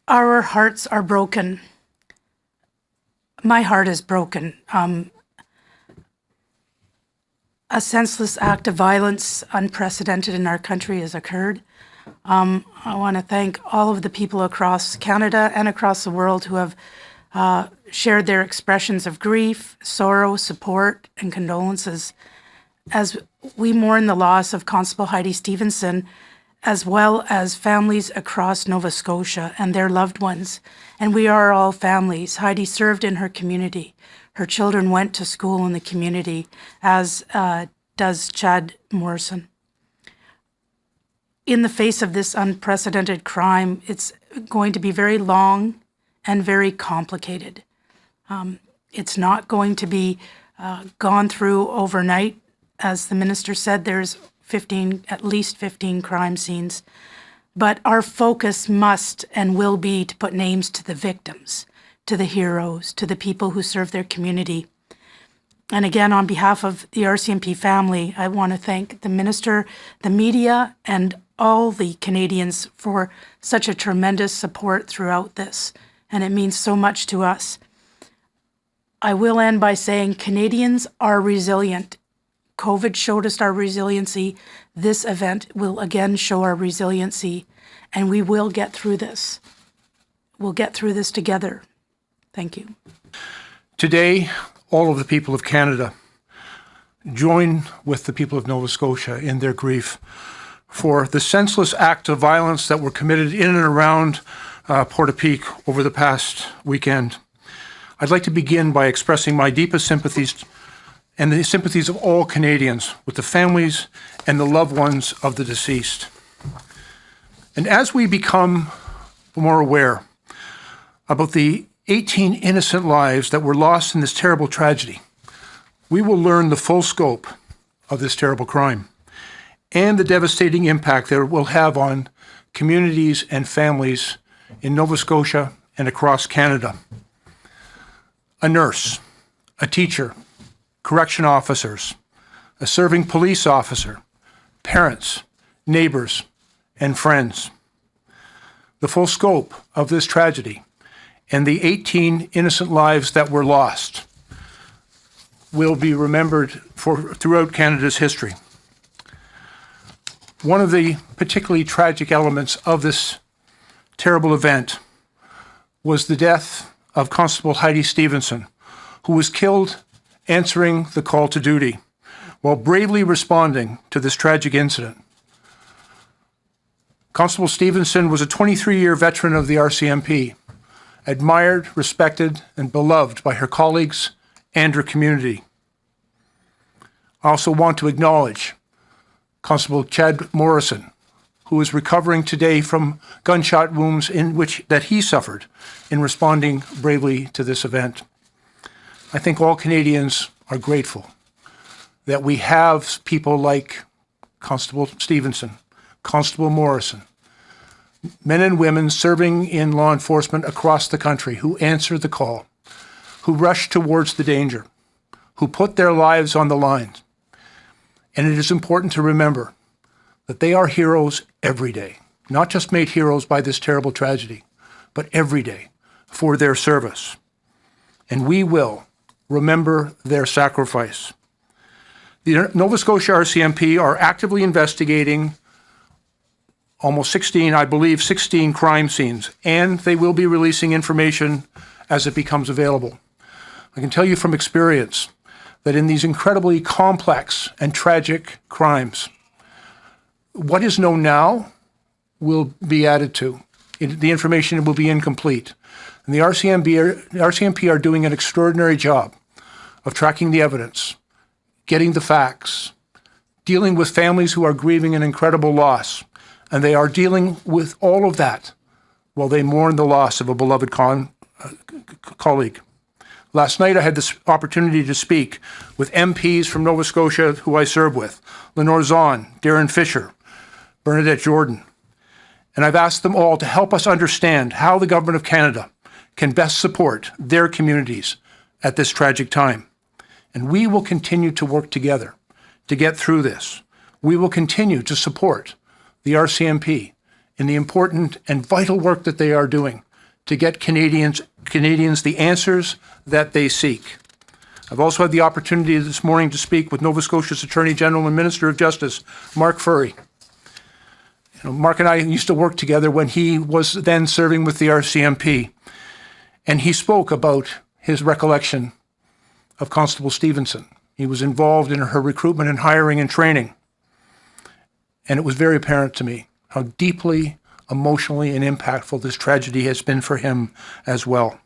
Our hearts are broken. My heart is broken. A senseless act of violence, unprecedented in our country, has occurred. I want to thank all of the people across Canada and across the world who have shared their expressions of grief, sorrow, support, and condolences as we mourn the loss of Constable Heidi Stevenson, as well as families across Nova Scotia and their loved ones. And we are all families. Heidi served in her community. Her children went to school in the community, as does Chad Morrison. In the face of this unprecedented crime, it's going to be very long and very complicated. It's not going to be gone through overnight. As the minister said, there's at least 15 crime scenes. But our focus must and will be to put names to the victims, to the heroes, to the people who serve their community. And again, on behalf of the RCMP family, I want to thank the minister, the media, and all the Canadians for such a tremendous support throughout this. And it means so much to us. I will end by saying Canadians are resilient. COVID showed us our resiliency. This event will again show our resiliency, and we will get through this. We'll get through this together. Thank you. Today, all of the people of Canada join with the people of Nova Scotia in their grief for the senseless acts of violence that were committed in and around Portapique over the past weekend. I'd like to begin by expressing my deepest sympathies and the sympathies of all Canadians with the families and the loved ones of the deceased. And as we become more aware about the 18 innocent lives that were lost in this terrible tragedy, we will learn the full scope of this terrible crime and the devastating impact that it will have on communities and families in Nova Scotia and across Canada. A nurse, a teacher, correction officers, a serving police officer, parents, neighbors, and friends. The full scope of this tragedy and the 18 innocent lives that were lost will be remembered throughout Canada's history. One of the particularly tragic elements of this terrible event was the death of Constable Heidi Stevenson, who was killed answering the call to duty while bravely responding to this tragic incident. Constable Stevenson was a 23-year veteran of the RCMP, admired, respected, and beloved by her colleagues and her community. I also want to acknowledge Constable Chad Morrison, who is recovering today from gunshot wounds that he suffered in responding bravely to this event. I think all Canadians are grateful that we have people like Constable Stevenson, Constable Morrison, men and women serving in law enforcement across the country who answer the call, who rush towards the danger, who put their lives on the line. And it is important to remember that they are heroes every day, not just made heroes by this terrible tragedy, but every day for their service. And we will remember their sacrifice. The Nova Scotia RCMP are actively investigating almost 16 crime scenes, and they will be releasing information as it becomes available. I can tell you from experience that in these incredibly complex and tragic crimes, what is known now will be added to. The information will be incomplete. And the RCMP are doing an extraordinary job of tracking the evidence, getting the facts, dealing with families who are grieving an incredible loss. And they are dealing with all of that while they mourn the loss of a beloved colleague. Last night, I had this opportunity to speak with MPs from Nova Scotia who I serve with, Lenore Zahn, Darren Fisher, Bernadette Jordan. And I've asked them all to help us understand how the Government of Canada can best support their communities at this tragic time. And we will continue to work together to get through this. We will continue to support the RCMP in the important and vital work that they are doing to get Canadians the answers that they seek. I've also had the opportunity this morning to speak with Nova Scotia's Attorney General and Minister of Justice, Mark Furry. Mark and I used to work together when he was then serving with the RCMP, and he spoke about his recollection of Constable Stevenson. He was involved in her recruitment and hiring and training, and it was very apparent to me how deeply, emotionally, and impactful this tragedy has been for him as well.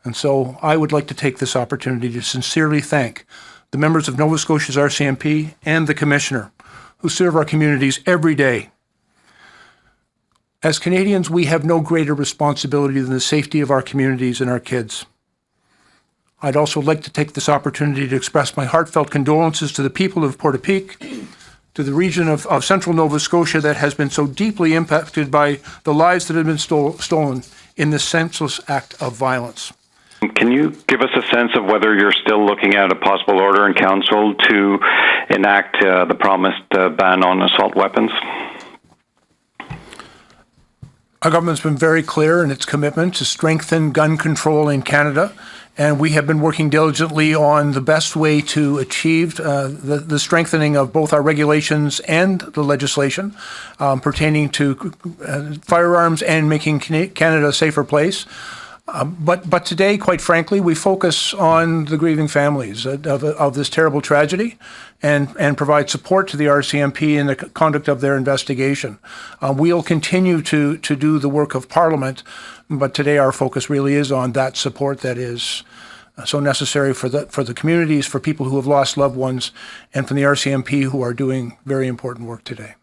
And so I would like to take this opportunity to sincerely thank the members of Nova Scotia's RCMP and the Commissioner who serve our communities every day. As Canadians, we have no greater responsibility than the safety of our communities and our kids. I'd also like to take this opportunity to express my heartfelt condolences to the people of Portapique, to the region of central Nova Scotia that has been so deeply impacted by the lives that have been stolen in this senseless act of violence. Can you give us a sense of whether you're still looking at a possible order in Council to enact the promised ban on assault weapons? Our government's been very clear in its commitment to strengthen gun control in Canada, and we have been working diligently on the best way to achieve the strengthening of both our regulations and the legislation pertaining to firearms and making Canada a safer place. But today, quite frankly, we focus on the grieving families of this terrible tragedy and provide support to the RCMP in the conduct of their investigation. We'll continue to do the work of Parliament, but today our focus really is on that support that is so necessary for the communities, for people who have lost loved ones, and from the RCMP who are doing very important work today.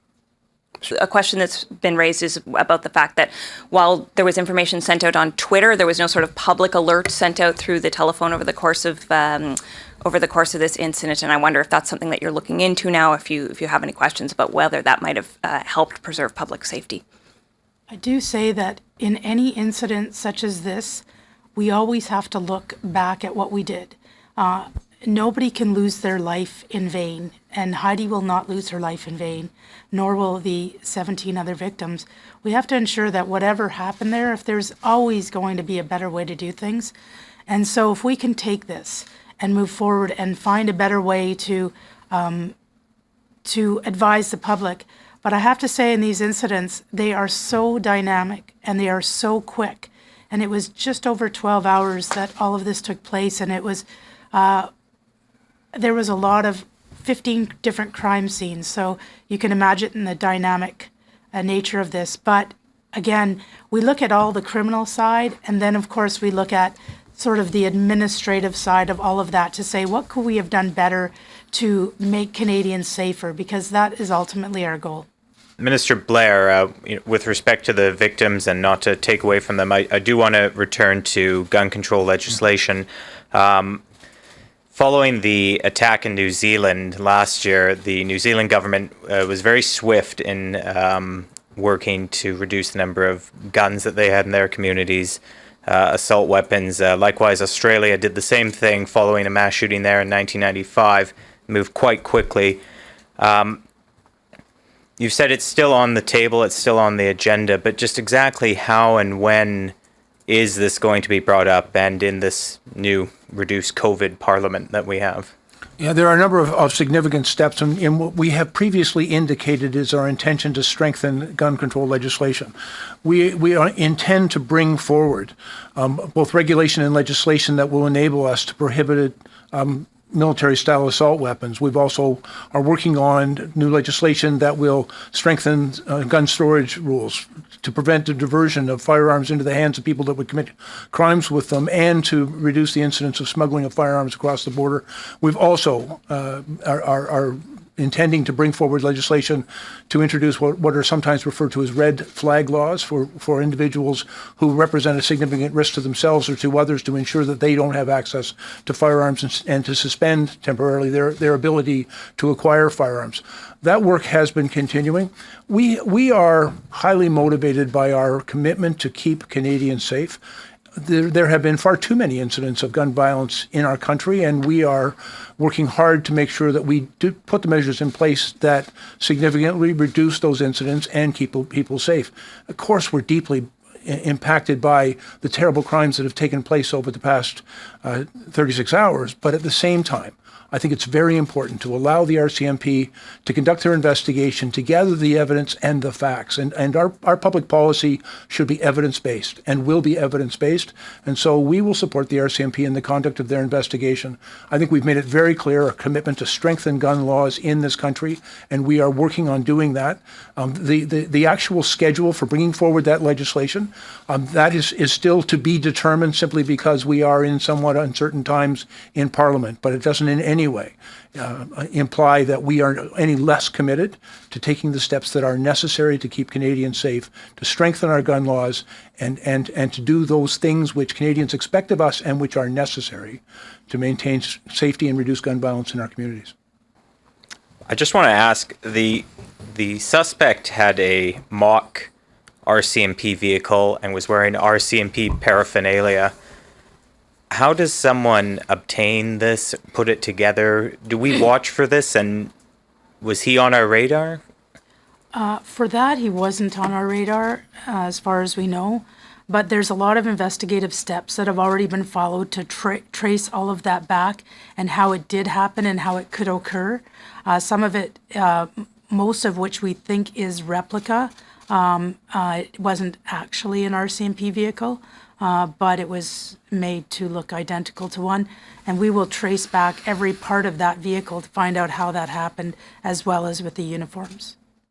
A question that's been raised is about the fact that while there was information sent out on Twitter, there was no sort of public alert sent out through the telephone over the course of this incident. And I wonder if that's something that you're looking into now, if you have any questions about whether that might have helped preserve public safety. I do say that in any incident such as this, we always have to look back at what we did. Nobody can lose their life in vain, and Heidi will not lose her life in vain, nor will the 17 other victims. We have to ensure that whatever happened there, if there's always going to be a better way to do things. And so if we can take this and move forward and find a better way to advise the public. But I have to say in these incidents, they are so dynamic and they are so quick. And it was just over 12 hours that all of this took place, and it was there was a lot of 15 different crime scenes, so you can imagine the dynamic nature of this. But again, we look at all the criminal side, and then of course we look at sort of the administrative side of all of that to say, what could we have done better to make Canadians safer, because that is ultimately our goal. Minister Blair, with respect to the victims and not to take away from them, I do want to return to gun control legislation. Following the attack in New Zealand last year, the New Zealand government was very swift in working to reduce the number of guns that they had in their communities, assault weapons. Likewise, Australia did the same thing following a mass shooting there in 1995, moved quite quickly. You've said it's still on the table, it's still on the agenda, but just exactly how and when is this going to be brought up, and in this new reduced COVID parliament that we have? Yeah, there are a number of significant steps, and what we have previously indicated is our intention to strengthen gun control legislation. We intend to bring forward both regulation and legislation that will enable us to prohibit military-style assault weapons. We've also are working on new legislation that will strengthen gun storage rules to prevent the diversion of firearms into the hands of people that would commit crimes with them, and to reduce the incidence of smuggling of firearms across the border. We've also are intending to bring forward legislation to introduce what are sometimes referred to as red flag laws for individuals who represent a significant risk to themselves or to others, to ensure that they don't have access to firearms and to suspend temporarily their ability to acquire firearms. That work has been continuing. We are highly motivated by our commitment to keep Canadians safe. There have been far too many incidents of gun violence in our country, and we are working hard to make sure that we do put the measures in place that significantly reduce those incidents and keep people safe. Of course, we're deeply impacted by the terrible crimes that have taken place over the past 36 hours. But at the same time, I think it's very important to allow the RCMP to conduct their investigation, to gather the evidence and the facts. And our public policy should be evidence-based and will be evidence-based. And so we will support the RCMP in the conduct of their investigation. I think we've made it very clear, a commitment to strengthen gun laws in this country, and we are working on doing that. The actual schedule for bringing forward that legislation, that is still to be determined, simply because we are in somewhat uncertain times in Parliament. But it doesn't in any way imply that we are any less committed to taking the steps that are necessary to keep Canadians safe, to strengthen our gun laws, and to do those things which Canadians expect of us and which are necessary to maintain safety and reduce gun violence in our communities. I just want to ask, the suspect had a mock RCMP vehicle and was wearing RCMP paraphernalia. How does someone obtain this, put it together? Do we watch for this, and was he on our radar? For that, he wasn't on our radar, as far as we know. But there's a lot of investigative steps that have already been followed to trace all of that back and how it did happen and how it could occur. Some of it, most of which we think is replica. It wasn't actually an RCMP vehicle. But it was made to look identical to one. And we will trace back every part of that vehicle to find out how that happened, as well as with the uniforms.